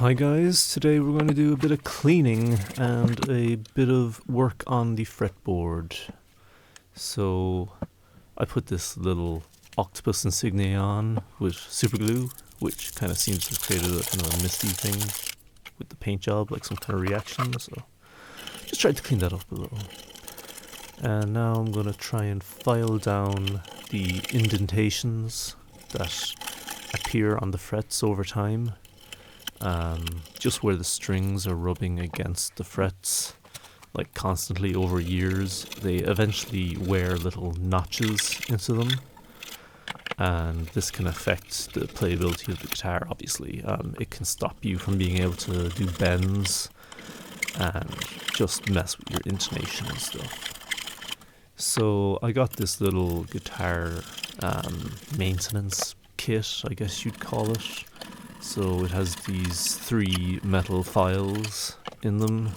Hi guys, today we're going to do a bit of cleaning and a bit of work on the fretboard. So I put this little octopus insignia on with super glue, which kind of seems to have created a kind of a misty thing with the paint job, like some kind of reaction. So just tried to clean that up a little. And now I'm going to try and file down the indentations that appear on the frets over time. Just where the strings are rubbing against the frets, like constantly over years, they eventually wear little notches into them, and this can affect the playability of the guitar. Obviously, it can stop you from being able to do bends and just mess with your intonation and stuff. So I got this little guitar maintenance kit, I guess you'd call it. So it has these 3 metal files in them,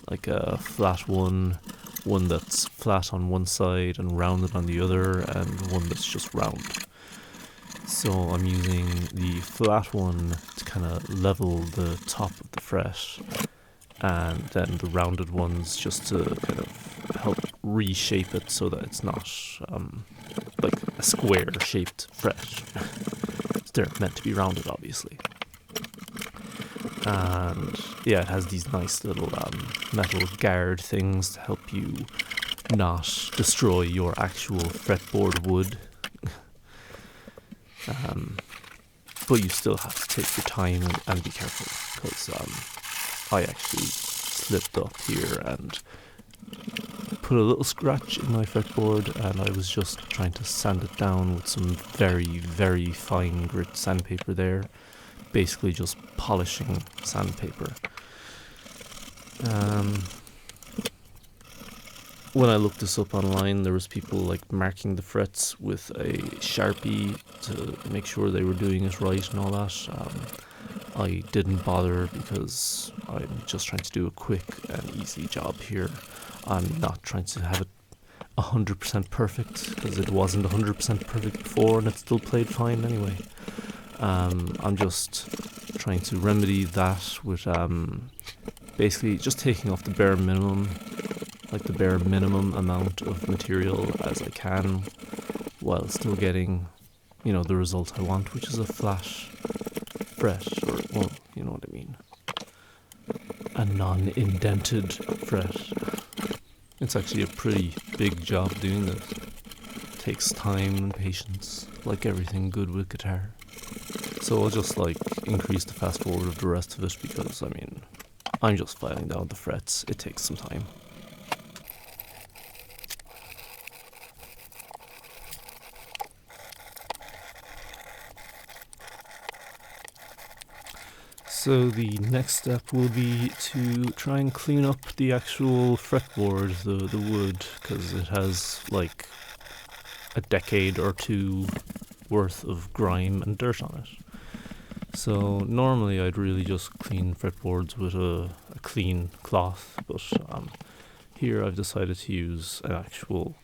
like a flat one that's flat on one side and rounded on the other, and one that's just round. So I'm using the flat one to kind of level the top of the fret, and then the rounded ones just to kind of help reshape it so that it's not like a square shaped fret. They're meant to be rounded, obviously. And yeah, it has these nice little metal guard things to help you not destroy your actual fretboard wood. But you still have to take your time and be careful, because I actually slipped up here and put a little scratch in my fretboard, and I was just trying to sand it down with some very, very fine grit sandpaper there. Basically just polishing sandpaper. When I looked this up online, there was people like marking the frets with a Sharpie to make sure they were doing it right and all that. I didn't bother because I'm just trying to do a quick and easy job here. I'm not trying to have it 100% perfect, because it wasn't 100% perfect before and it still played fine anyway. I'm just trying to remedy that with basically just taking off the bare minimum amount of material as I can, while still getting, the result I want, which is a flat fret, or, well, you know what I mean, a non-indented fret. It's actually a pretty big job doing this. It takes time and patience, like everything good with guitar. So I'll just increase the fast forward of the rest of it, because I'm just filing down the frets. It takes some time. So the next step will be to try and clean up the actual fretboard, the wood, because it has a decade or 2 worth of grime and dirt on it. So normally I'd really just clean fretboards with a clean cloth, but here I've decided to use an actual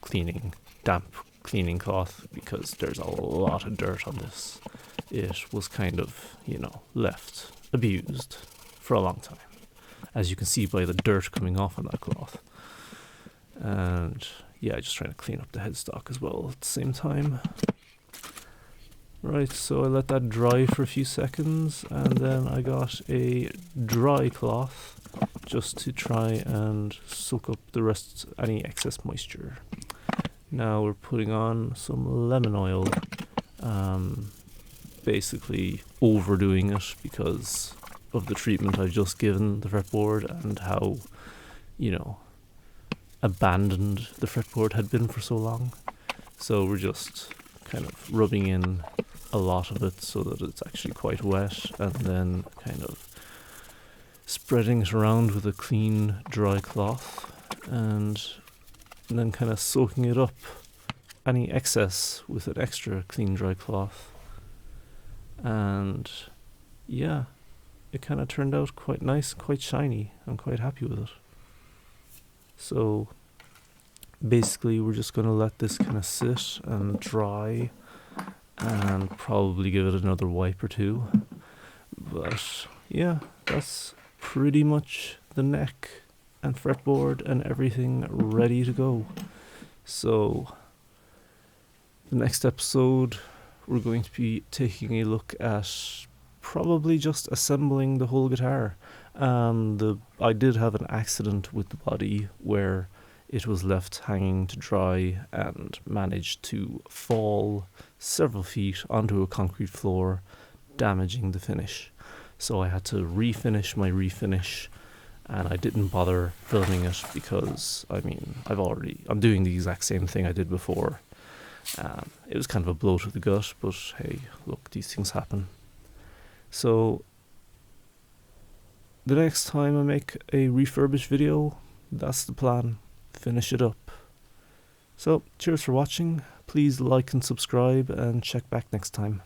damp cleaning cloth, because there's a lot of dirt on this. It was kind of, left abused for a long time, as you can see by the dirt coming off on that cloth. And yeah, just trying to clean up the headstock as well at the same time. Right, so I let that dry for a few seconds, and then I got a dry cloth just to try and soak up any excess moisture. Now we're putting on some lemon oil, basically overdoing it because of the treatment I've just given the fretboard and how, abandoned the fretboard had been for so long. So we're just kind of rubbing in a lot of it so that it's actually quite wet, and then kind of spreading it around with a clean, dry cloth, and then kind of soaking it up, any excess, with an extra clean, dry cloth. And yeah, it kind of turned out quite nice, quite shiny. I'm quite happy with it. So basically we're just going to let this kind of sit and dry, and probably give it another wipe or 2. But yeah, that's pretty much the neck and fretboard and everything ready to go. So the next episode we're going to be taking a look at probably just assembling the whole guitar. I did have an accident with the body where it was left hanging to dry and managed to fall several feet onto a concrete floor, damaging the finish. So I had to refinish my refinish, and I didn't bother filming it because, I mean, I'm doing the exact same thing I did before. It was kind of a blow to the gut, but hey, look, these things happen. So the next time I make a refurbished video, that's the plan. Finish it up. So cheers for watching. Please like and subscribe and check back next time.